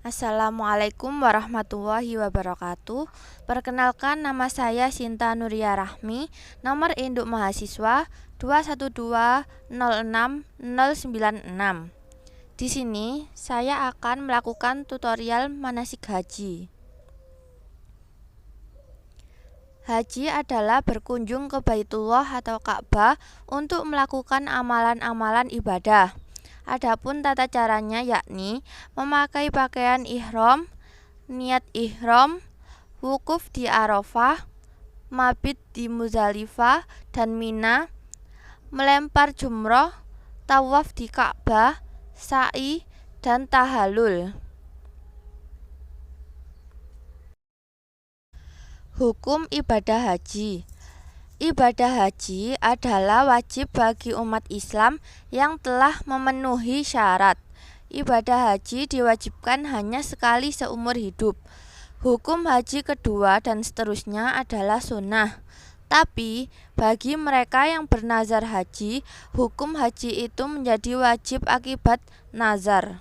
Assalamualaikum warahmatullahi wabarakatuh. Perkenalkan, nama saya Sinta Nuria Rahmi, nomor induk mahasiswa 212069096. Di sini saya akan melakukan tutorial manasik haji. Haji adalah berkunjung ke Baitullah atau Ka'bah untuk melakukan amalan-amalan ibadah. Adapun tata caranya yakni memakai pakaian ihram, niat ihram, wukuf di Arafah, mabit di Muzdalifah dan Mina, melempar jumroh, tawaf di Ka'bah, sa'i, dan tahallul. Hukum ibadah haji. Ibadah haji adalah wajib bagi umat Islam yang telah memenuhi syarat. Ibadah haji diwajibkan hanya sekali seumur hidup. Hukum haji kedua dan seterusnya adalah sunnah. Tapi bagi mereka yang bernazar haji, hukum haji itu menjadi wajib akibat nazar.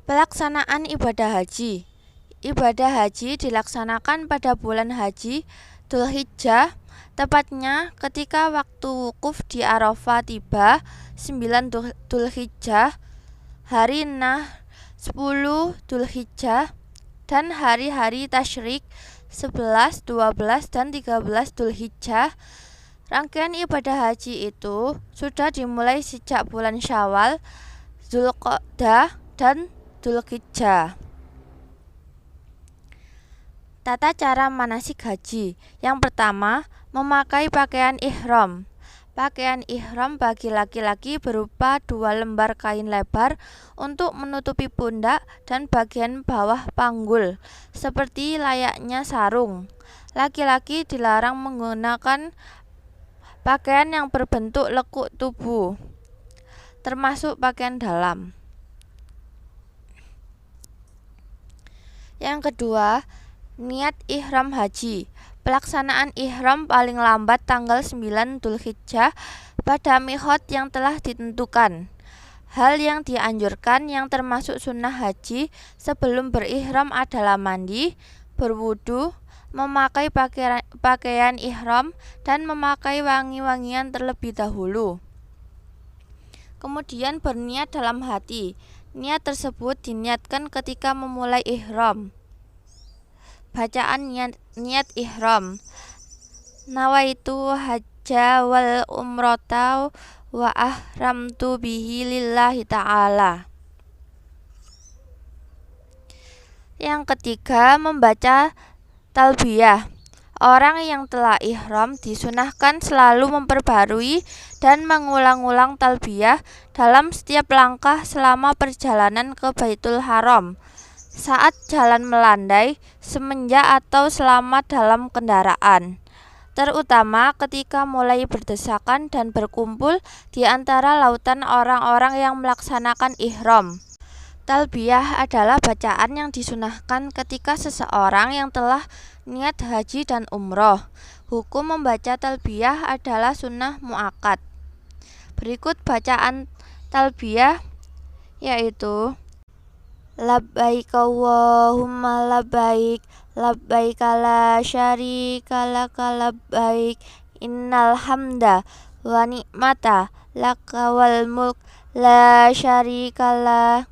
Pelaksanaan ibadah haji. Ibadah haji dilaksanakan pada bulan haji Dzulhijjah, tepatnya ketika waktu wukuf di Arafah tiba 9 Dzulhijjah, hari Nahr 10 Dzulhijjah, dan hari-hari tasyrik 11, 12, dan 13 Dzulhijjah. Rangkaian ibadah haji itu sudah dimulai sejak bulan Syawal, Dzulqa'dah, dan Dzulhijjah. Tata cara manasik haji. Yang pertama, memakai pakaian ihram. Pakaian ihram bagi laki-laki berupa 2 lembar kain lebar untuk menutupi pundak dan bagian bawah panggul, seperti layaknya sarung. Laki-laki dilarang menggunakan pakaian yang berbentuk lekuk tubuh, termasuk pakaian dalam. Yang kedua, niat ihram haji. Pelaksanaan ihram paling lambat tanggal 9 Dzulhijjah pada miqat yang telah ditentukan. Hal yang dianjurkan yang termasuk sunnah haji sebelum berihram adalah mandi, berwudu, memakai pakaian ihram, dan memakai wangi-wangian terlebih dahulu. Kemudian berniat dalam hati. Niat tersebut diniatkan ketika memulai ihram. Bacaan niat ihram. Nawaitu hajja wal umrata wa ahramtu bihi lillahi ta'ala. Yang ketiga, membaca talbiyah. Orang yang telah ihram disunahkan selalu memperbarui dan mengulang-ulang talbiyah dalam setiap langkah selama perjalanan ke Baitul Haram, saat jalan melandai, semenjak atau selama dalam kendaraan, terutama ketika mulai berdesakan dan berkumpul di antara lautan orang-orang yang melaksanakan ihram. Talbiyah adalah bacaan yang disunahkan ketika seseorang yang telah niat haji dan umroh. Hukum membaca talbiyah adalah sunnah muakkad. Berikut bacaan talbiyah, yaitu labbaik Allahumma labbaik, labbaik la syarika laka labbaik, innal hamda wa ni'mata laka wal mulk la syarika la.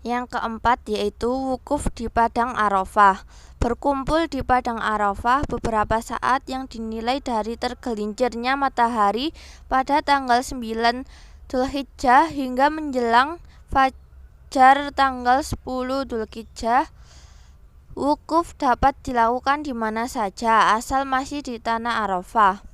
Yang keempat yaitu wukuf di Padang Arafah. Berkumpul di Padang Arafah beberapa saat yang dinilai dari tergelincirnya matahari pada tanggal 9 Dzulhijjah hingga menjelang fajar tanggal 10 Dzulhijjah. Wukuf dapat dilakukan di mana saja asal masih di tanah Arafah.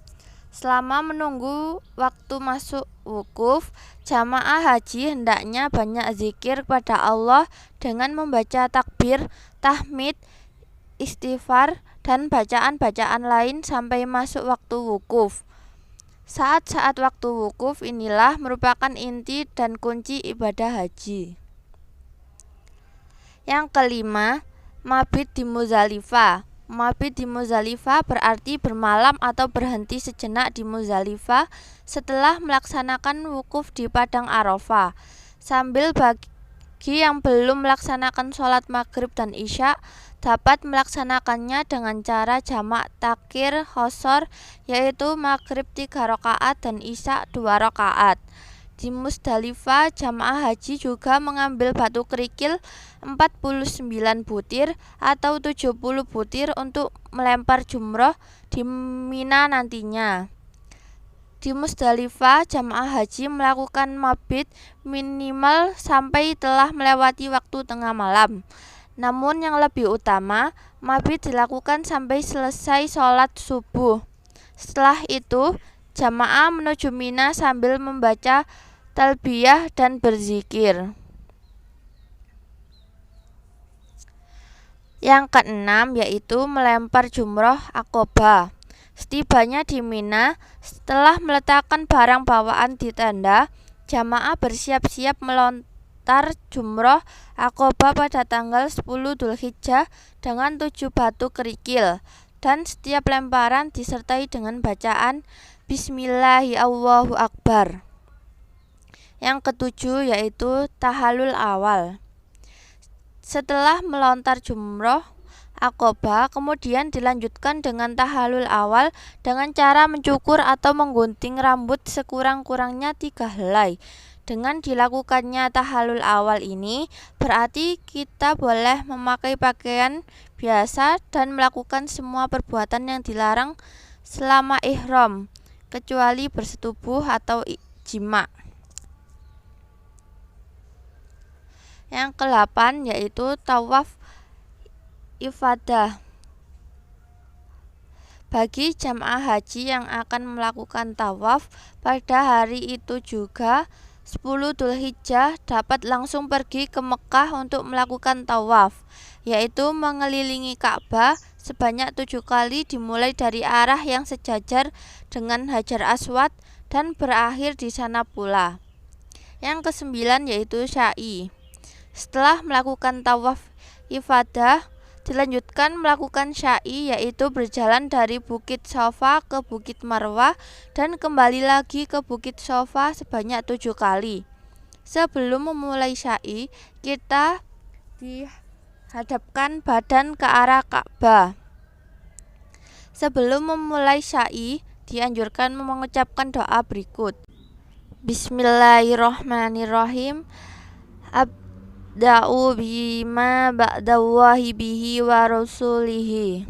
Selama menunggu waktu masuk wukuf, jamaah haji hendaknya banyak zikir kepada Allah dengan membaca takbir, tahmid, istighfar, dan bacaan-bacaan lain sampai masuk waktu wukuf. Saat-saat waktu wukuf inilah merupakan inti dan kunci ibadah haji. Yang kelima, mabit di Muzdalifah. Mabit di Muzdalifah berarti bermalam atau berhenti sejenak di Muzdalifah setelah melaksanakan wukuf di Padang Arafah. Sambil bagi yang belum melaksanakan sholat maghrib dan isya dapat melaksanakannya dengan cara jamak takhir qashar, yaitu maghrib 3 rakaat dan isya 2 rakaat. Di Muzdalifah, jamaah haji juga mengambil batu kerikil 49 butir atau 70 butir untuk melempar jumroh di Mina nantinya. Di Muzdalifah, jamaah haji melakukan mabit minimal sampai telah melewati waktu tengah malam. Namun yang lebih utama, mabit dilakukan sampai selesai sholat subuh. Setelah itu, jamaah menuju Mina sambil membaca talbiyah dan berzikir. Yang keenam yaitu melempar jumroh Aqobah. Setibanya di Mina, setelah meletakkan barang bawaan di tenda, jamaah bersiap-siap melontar jumroh Aqobah pada tanggal 10 Dzulhijjah dengan 7 batu kerikil, dan setiap lemparan disertai dengan bacaan Bismillahi Allahu Akbar. Yang ketujuh yaitu tahallul awal. Setelah melontar jumroh Aqobah, kemudian dilanjutkan dengan tahallul awal dengan cara mencukur atau menggunting rambut sekurang-kurangnya 3 helai. Dengan dilakukannya tahallul awal ini, berarti kita boleh memakai pakaian biasa dan melakukan semua perbuatan yang dilarang selama ihram, kecuali bersetubuh atau jima'. Yang ke-8 yaitu tawaf ifadah. Bagi jamaah haji yang akan melakukan tawaf pada hari itu juga 10 Dzulhijjah dapat langsung pergi ke Mekah untuk melakukan tawaf, yaitu mengelilingi Ka'bah sebanyak 7 kali dimulai dari arah yang sejajar dengan Hajar Aswad dan berakhir di sana pula. Yang ke-9 yaitu sya'i. Setelah melakukan tawaf ifadah, dilanjutkan melakukan sya'i, yaitu berjalan dari Bukit Shafa ke Bukit Marwah dan kembali lagi ke Bukit Shafa sebanyak 7 kali. Sebelum memulai sya'i, kita dihadapkan badan ke arah Ka'bah. Sebelum memulai sya'i, dianjurkan mengucapkan doa berikut. Bismillahirrahmanirrahim. Abda'u bima ba'dallahi bihi wa rasulihi.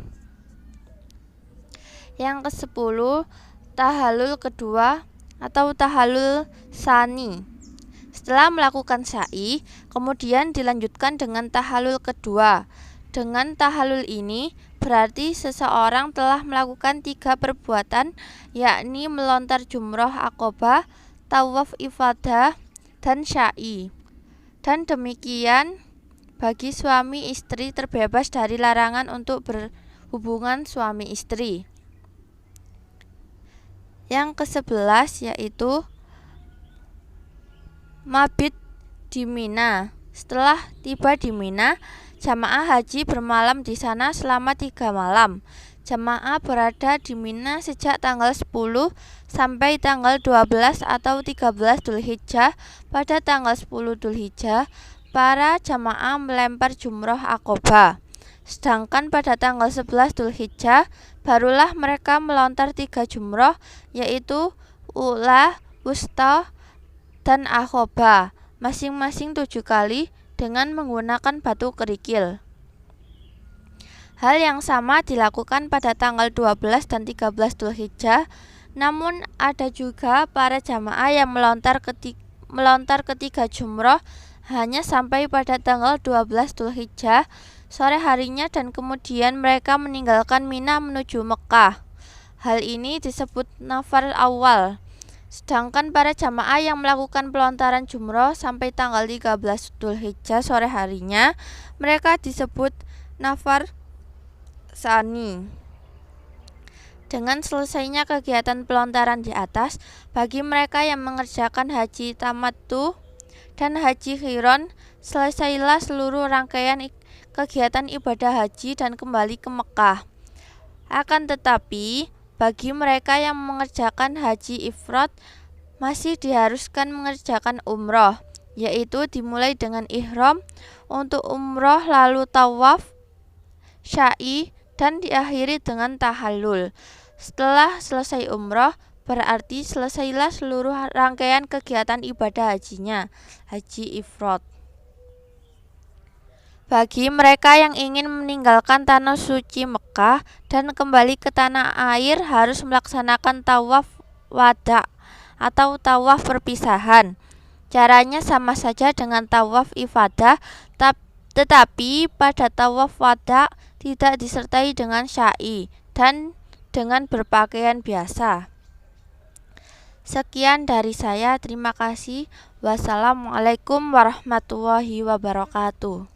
Yang ke-10, tahallul kedua atau tahallul tsani. Setelah melakukan sya'i, kemudian dilanjutkan dengan tahallul kedua. Dengan tahallul ini berarti seseorang telah melakukan 3 perbuatan, yakni melontar jumroh Aqobah, tawaf ifadah, dan sya'i. Dan demikian bagi suami istri terbebas dari larangan untuk berhubungan suami istri. Yang ke-11 yaitu mabit di Mina. Setelah tiba di Mina, jamaah haji bermalam di sana selama 3 malam. Jamaah berada di Mina sejak tanggal 10 sampai tanggal 12 atau 13 Dzulhijjah. Pada tanggal 10 Dzulhijjah, para jamaah melempar jumroh Aqobah. Sedangkan pada tanggal 11 Dzulhijjah, barulah mereka melontar 3 jumroh, yaitu ula, wusta, dan Aqobah, masing-masing 7 kali dengan menggunakan batu kerikil. Hal yang sama dilakukan pada tanggal 12 dan 13 Dzulhijjah, namun ada juga para jamaah yang melontar ketiga jumroh hanya sampai pada tanggal 12 Dzulhijjah sore harinya dan kemudian mereka meninggalkan Mina menuju Mekah. Hal ini disebut nafar awal. Sedangkan para jamaah yang melakukan pelontaran jumroh sampai tanggal 13 Dzulhijjah sore harinya, mereka disebut nafar tsani. Dengan selesainya kegiatan pelontaran di atas, bagi mereka yang mengerjakan haji tamattu dan haji qiron, selesailah seluruh rangkaian kegiatan ibadah haji dan kembali ke Mekah. Akan tetapi, bagi mereka yang mengerjakan haji ifrad masih diharuskan mengerjakan umroh, yaitu dimulai dengan ihram untuk umroh, lalu tawaf, sya'i, dan diakhiri dengan tahallul. Setelah selesai umroh, berarti selesailah seluruh rangkaian kegiatan ibadah hajinya, haji ifrad. Bagi mereka yang ingin meninggalkan tanah suci Mekah dan kembali ke tanah air harus melaksanakan tawaf wada atau tawaf perpisahan. Caranya sama saja dengan tawaf ifadah, tetapi pada tawaf wada tidak disertai dengan sya'i dan dengan berpakaian biasa. Sekian dari saya, terima kasih. Wassalamualaikum warahmatullahi wabarakatuh.